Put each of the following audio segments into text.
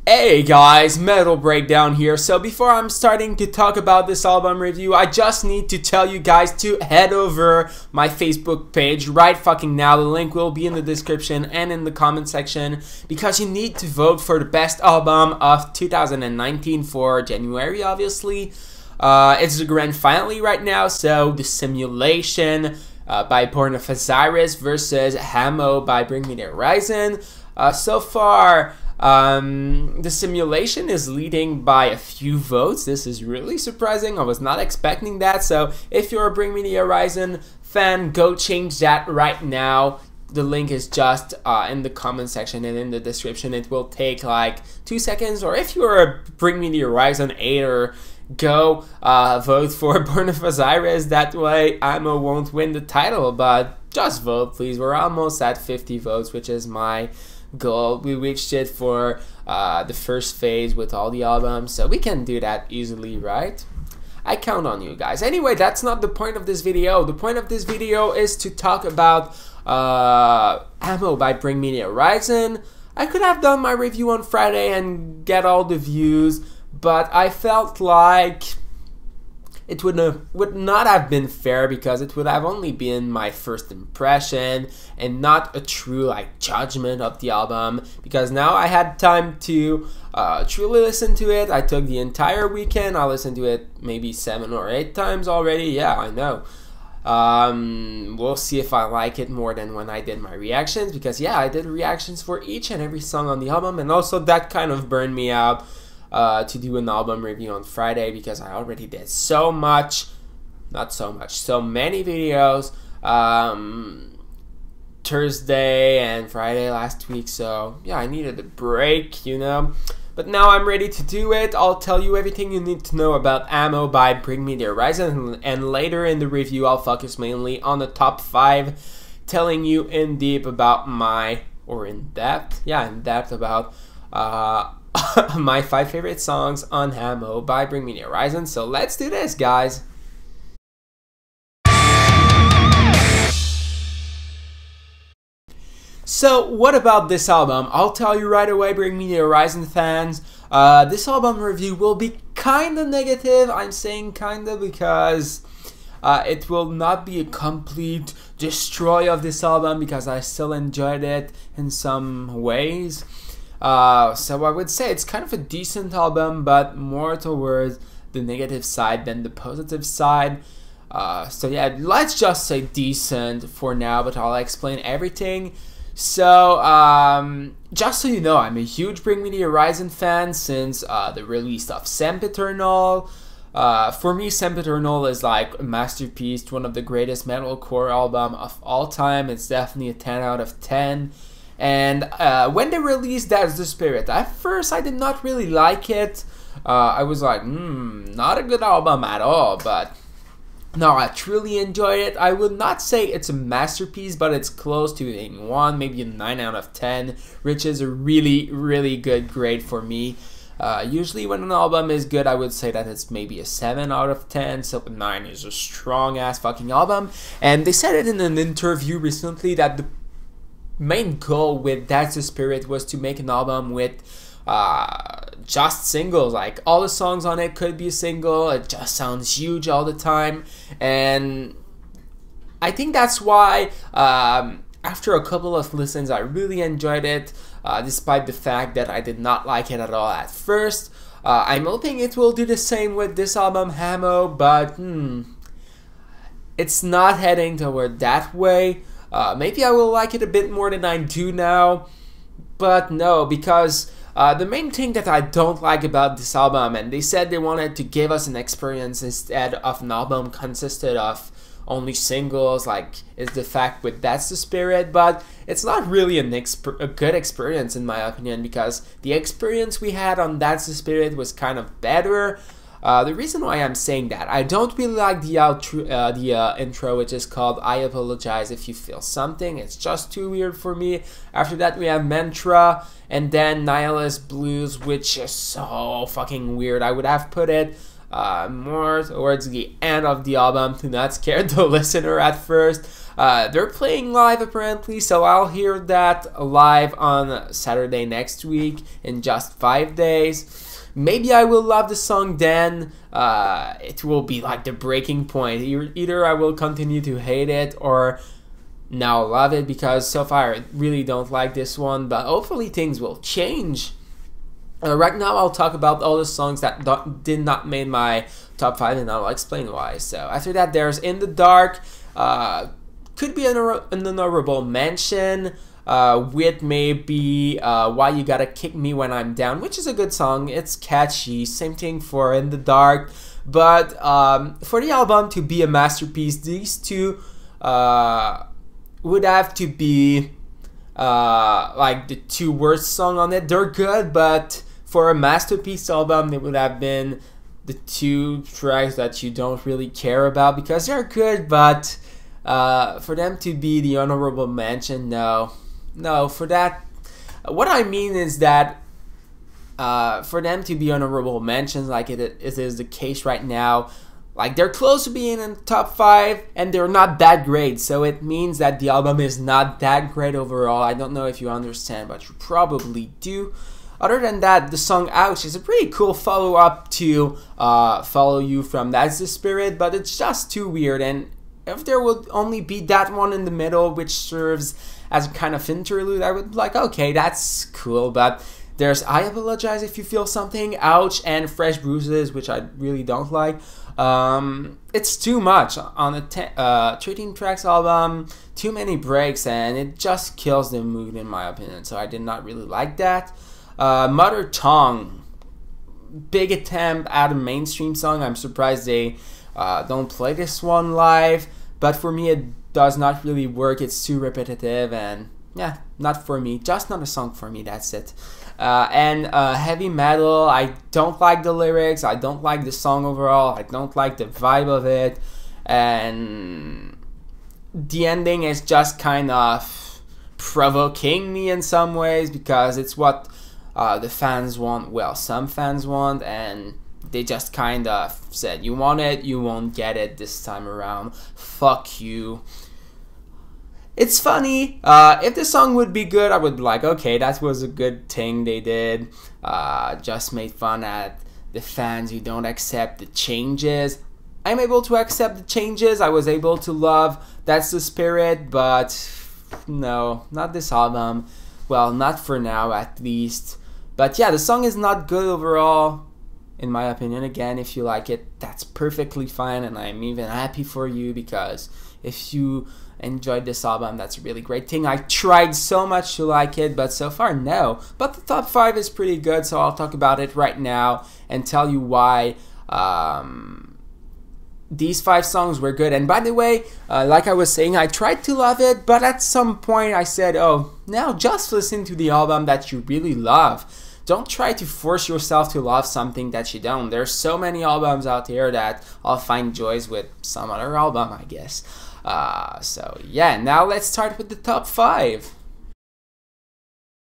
Hey guys, Metal Breakdown here. So before I'm starting to talk about this album review, I just need to tell you guys to head over my Facebook page right fucking now. The link will be in the description and in the comment section because you need to vote for the best album of 2019 for January, obviously. It's the grand finale right now, so The Simulation by Born of Osiris versus Hamo by Bring Me the Horizon. So far, The Simulation is leading by a few votes. This is really surprising. I was not expecting that. So if you're a Bring Me the Horizon fan, go change that right now. The link is just in the comment section and in the description. It will take like 2 seconds. Or if you're a Bring Me the Horizon hater, go vote for Born of Osiris. That way Amo won't win the title, but just vote please. We're almost at 50 votes, which is my goal. We reached it for the first phase with all the albums, so we can do that easily, right? I count on you guys. Anyway, that's not the point of this video. The point of this video is to talk about Amo by Bring Me the Horizon. I could have done my review on Friday and get all the views, but I felt like it would not have been fair because it would have only been my first impression and not a true like judgment of the album, because now I had time to truly listen to it. I took the entire weekend. I listened to it maybe 7 or 8 times already. Yeah, I know. We'll see if I like it more than when I did my reactions, because yeah, I did reactions for each and every song on the album, and also that kind of burned me out to do an album review on Friday because I already did so many videos Thursday and Friday last week, so yeah, I needed a break, you know. But now I'm ready to do it. I'll tell you everything you need to know about Amo by Bring Me the Horizon, and later in the review I'll focus mainly on the top 5, telling you in depth about about my 5 favorite songs on Amo by Bring Me the Horizon. So let's do this, guys. So what about this album? I'll tell you right away, Bring Me the Horizon fans. This album review will be kinda negative. I'm saying kinda because it will not be a complete destroy of this album, because I still enjoyed it in some ways. So I would say it's kind of a decent album, but more towards the negative side than the positive side. So yeah, let's just say decent for now, but I'll explain everything. So, just so you know, I'm a huge Bring Me the Horizon fan since the release of Sempiternal. For me, Sempiternal is like a masterpiece, one of the greatest metalcore album of all time. It's definitely a 10 out of 10. And when they released That's the Spirit, at first I did not really like it. I was like, not a good album at all, but no, I truly enjoyed it. I would not say it's a masterpiece, but it's close to a 1, maybe a 9 out of 10, which is a really, really good grade for me. Usually when an album is good, I would say that it's maybe a 7 out of 10, so 9 is a strong ass fucking album. And they said it in an interview recently that the main goal with That's the Spirit was to make an album with just singles. Like all the songs on it could be a single. It just sounds huge all the time, and I think that's why after a couple of listens I really enjoyed it, despite the fact that I did not like it at all at first. I'm hoping it will do the same with this album Hamo, but it's not heading toward that way. Maybe I will like it a bit more than I do now, but no, because the main thing that I don't like about this album, and they said they wanted to give us an experience instead of an album consisted of only singles, like is the fact with That's the Spirit, but it's not really a good experience in my opinion, because the experience we had on That's the Spirit was kind of better. The reason why I'm saying that, I don't really like the intro, which is called I Apologize If You Feel Something. It's just too weird for me. After that we have Mantra, and then Nihilist Blues, which is so fucking weird. I would have put it more towards the end of the album to not scare the listener at first. They're playing live apparently, so I'll hear that live on Saturday next week in just 5 days. Maybe I will love the song then. It will be like the breaking point. Either I will continue to hate it or now love it, because so far I really don't like this one, but hopefully things will change. Right now I'll talk about all the songs that did not make my top 5, and I'll explain why. So after that, there's In the Dark. Could be an honorable mention with maybe Why You Gotta Kick Me When I'm Down, which is a good song. It's catchy. Same thing for In the Dark. But for the album to be a masterpiece, these two would have to be like the two worst songs on it. They're good, but for a masterpiece album, they would have been the two tracks that you don't really care about because they're good, but for them to be the honorable mention, no. For that, what I mean is that for them to be honorable mentions, like it is the case right now, like they're close to being in the top 5 and they're not that great, so it means that the album is not that great overall. I don't know if you understand, but you probably do. Other than that, the song Ouch is a pretty cool follow-up to Follow You from That's the Spirit, but it's just too weird, and if there would only be that one in the middle which serves as a kind of interlude, I would be like, okay, that's cool. But there's I Apologize If You Feel Something, Ouch, and Fresh Bruises, which I really don't like. It's too much on a 13 tracks album, too many breaks, and it just kills the mood in my opinion, so I did not really like that. Mother Tongue, big attempt at a mainstream song. I'm surprised they don't play this one live, but for me it does not really work. It's too repetitive, and yeah, not for me. Just not a song for me, that's it. And Heavy Metal, I don't like the lyrics, I don't like the song overall, I don't like the vibe of it, and the ending is just kind of provoking me in some ways because it's what the fans want. Well, some fans want, and they just kind of said, you want it, you won't get it this time around, fuck you. It's funny, if the song would be good, I would be like, okay, that was a good thing they did, just made fun at the fans who don't accept the changes. I'm able to accept the changes, I was able to love That's the Spirit, but no, not this album. Well, not for now at least. But yeah, the song is not good overall, in my opinion. Again, if you like it, that's perfectly fine, and I'm even happy for you, because if you enjoyed this album, that's a really great thing. I tried so much to like it, but so far, no. But the top 5 is pretty good, so I'll talk about it right now and tell you why these 5 songs were good. And by the way, like I was saying, I tried to love it, but at some point I said, oh, now just listen to the album that you really love. Don't try to force yourself to love something that you don't. There's so many albums out there that I'll find joys with some other album, I guess. So yeah, now let's start with the top 5.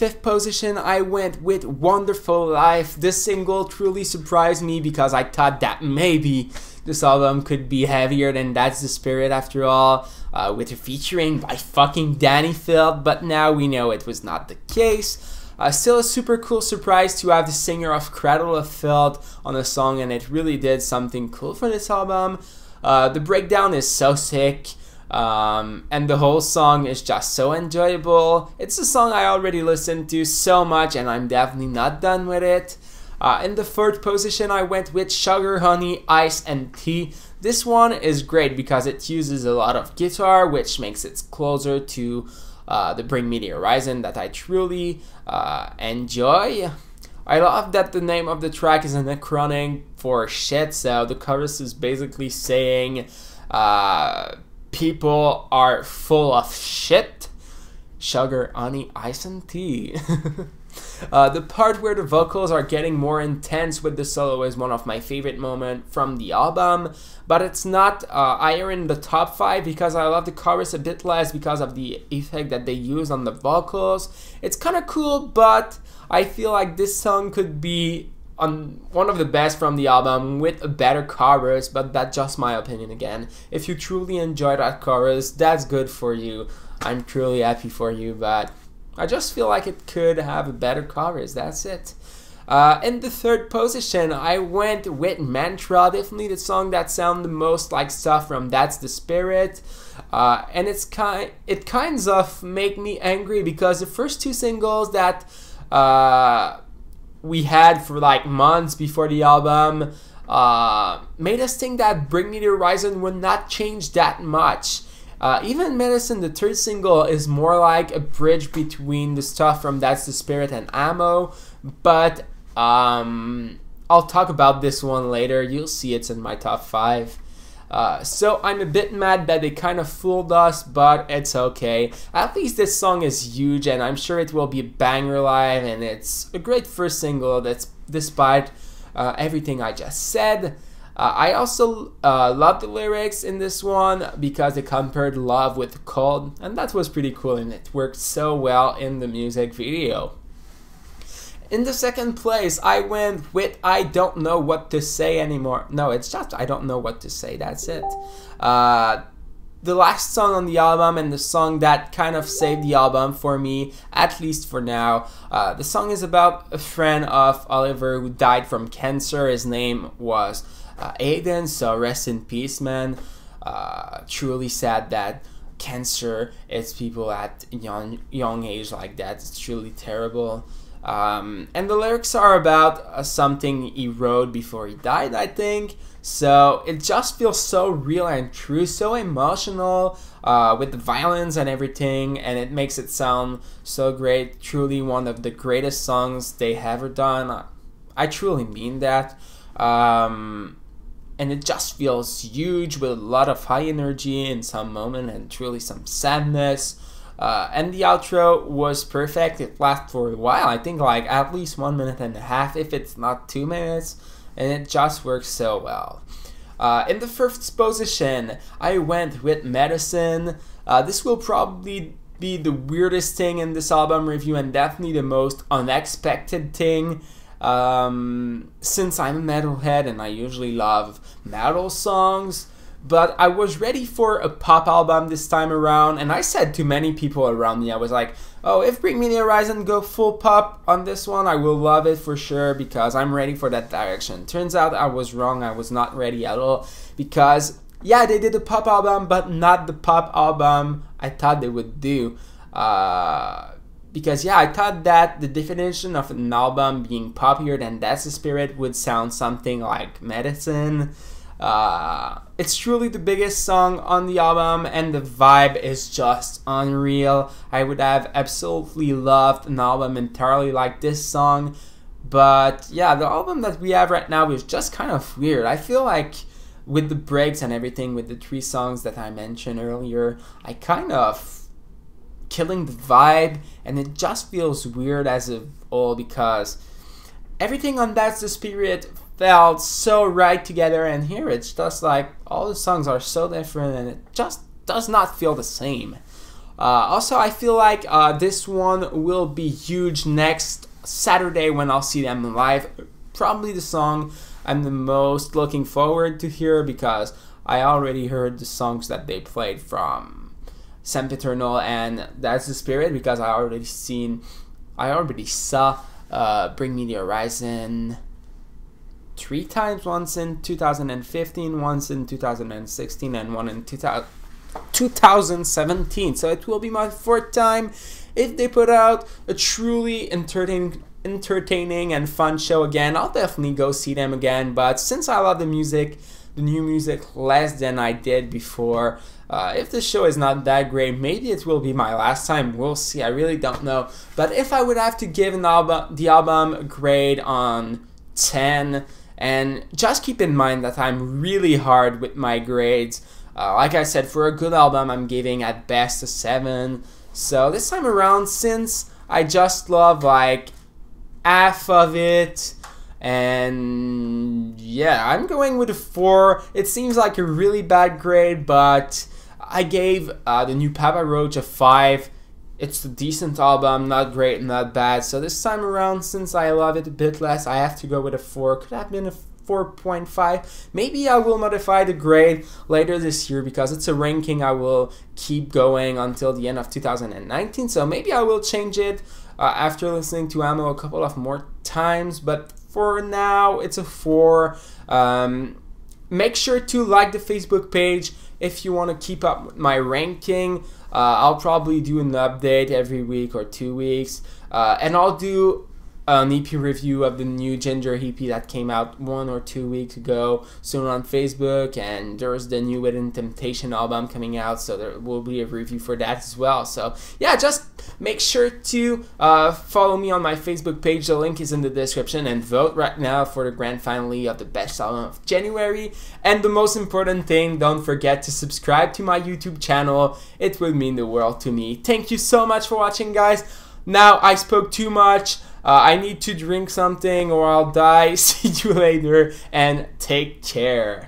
5th position, I went with Wonderful Life. This single truly surprised me because I thought that maybe this album could be heavier than That's the Spirit after all, with a featuring by fucking Danny Field, but now we know it was not the case. Still a super cool surprise to have the singer of Cradle of Filth on a song, and it really did something cool for this album. The breakdown is so sick, and the whole song is just so enjoyable. It's a song I already listened to so much, and I'm definitely not done with it. In the 3rd position, I went with Sugar, Honey, Ice, and Tea. This one is great because it uses a lot of guitar, which makes it closer to the Bring Me the Horizon that I truly enjoy. I love that the name of the track is an acronym for shit, so the chorus is basically saying people are full of shit. Sugar, honey, ice, and tea. The part where the vocals are getting more intense with the solo is one of my favorite moments from the album, but it's not higher in the top 5 because I love the chorus a bit less because of the effect that they use on the vocals. It's kind of cool, but I feel like this song could be on one of the best from the album with a better chorus, but that's just my opinion again. If you truly enjoy that chorus, that's good for you. I'm truly happy for you, but I just feel like it could have a better chorus, that's it. In the third position, I went with Mantra, definitely the song that sounds the most like stuff from That's the Spirit. And it kinds of make me angry because the first two singles that we had for like months before the album made us think that Bring Me the Horizon would not change that much. Even Medicine, the third single, is more like a bridge between the stuff from That's the Spirit and Ammo, but I'll talk about this one later. You'll see it's in my top 5. So I'm a bit mad that they kind of fooled us, but it's okay. At least this song is huge, and I'm sure it will be a banger live, and it's a great first single that's despite everything I just said. I also love the lyrics in this one because they compared love with cold, and that was pretty cool, and it worked so well in the music video. In the second place, I went with I Don't Know What to Say Anymore. No, it's just I Don't Know What to Say, that's it. The last song on the album and the song that kind of saved the album for me, at least for now. The song is about a friend of Oliver who died from cancer. His name was Aiden, so rest in peace, man. Truly sad that cancer is people at young age like that. It's truly terrible. And the lyrics are about something he wrote before he died, I think. So it just feels so real and true, so emotional with the violence and everything, and it makes it sound so great. Truly one of the greatest songs they ever done. I truly mean that. And it just feels huge with a lot of high energy in some moment and truly some sadness. And the outro was perfect. It lasted for a while, I think like at least 1.5 minutes, if it's not 2 minutes, and it just works so well. In the first position, I went with Medicine. This will probably be the weirdest thing in this album review and definitely the most unexpected thing. Since I'm a metalhead and I usually love metal songs, but I was ready for a pop album this time around, and I said to many people around me, I was like, oh, if Bring Me the Horizon go full pop on this one, I will love it for sure because I'm ready for that direction. Turns out I was wrong. I was not ready at all because, yeah, they did a pop album, but not the pop album I thought they would do. Because, yeah, I thought that the definition of an album being poppier than That's the Spirit would sound something like Medicine. It's truly the biggest song on the album and the vibe is just unreal. I would have absolutely loved an album entirely like this song, but yeah, the album that we have right now is just kind of weird. I feel like with the breaks and everything, with the 3 songs that I mentioned earlier, I kind of killing the vibe, and it just feels weird as a whole because everything on That's the Spirit felt so right together, and here it's just like all the songs are so different and it just does not feel the same. Also, I feel like this one will be huge next Saturday when I'll see them live. Probably the song I'm the most looking forward to hear because I already heard the songs that they played from Sempiternal and That's the Spirit because I already saw Bring Me the Horizon 3 times, once in 2015, once in 2016, and one in 2017. So it will be my 4th time. If they put out a truly entertaining and fun show again, I'll definitely go see them again. But since I love the music, the new music, less than I did before, if the show is not that great, maybe it will be my last time. We'll see. I really don't know. But if I would have to give the album a grade on 10, and just keep in mind that I'm really hard with my grades. Like I said, for a good album, I'm giving at best a 7. So this time around, since I just love like half of it, and yeah, I'm going with a 4. It seems like a really bad grade, but I gave the new Papa Roach a 5. it's a decent album, not great, not bad. So this time around, since I love it a bit less, I have to go with a 4. Could have been a 4.5. Maybe I will modify the grade later this year because it's a ranking I will keep going until the end of 2019. So maybe I will change it after listening to Ammo a couple of more times. But for now, it's a 4. Make sure to like the Facebook page if you want to keep up with my ranking. I'll probably do an update every week or 2 weeks, and I'll do an EP review of the new Ginger EP that came out 1 or 2 weeks ago soon on Facebook, and there's the new Within Temptation album coming out, so there will be a review for that as well. So yeah, just make sure to follow me on my Facebook page. The link is in the description, and vote right now for the grand finale of the best album of January. And the most important thing, don't forget to subscribe to my YouTube channel. It would mean the world to me. Thank you so much for watching, guys. Now I spoke too much. I need to drink something or I'll die. See you later and take care.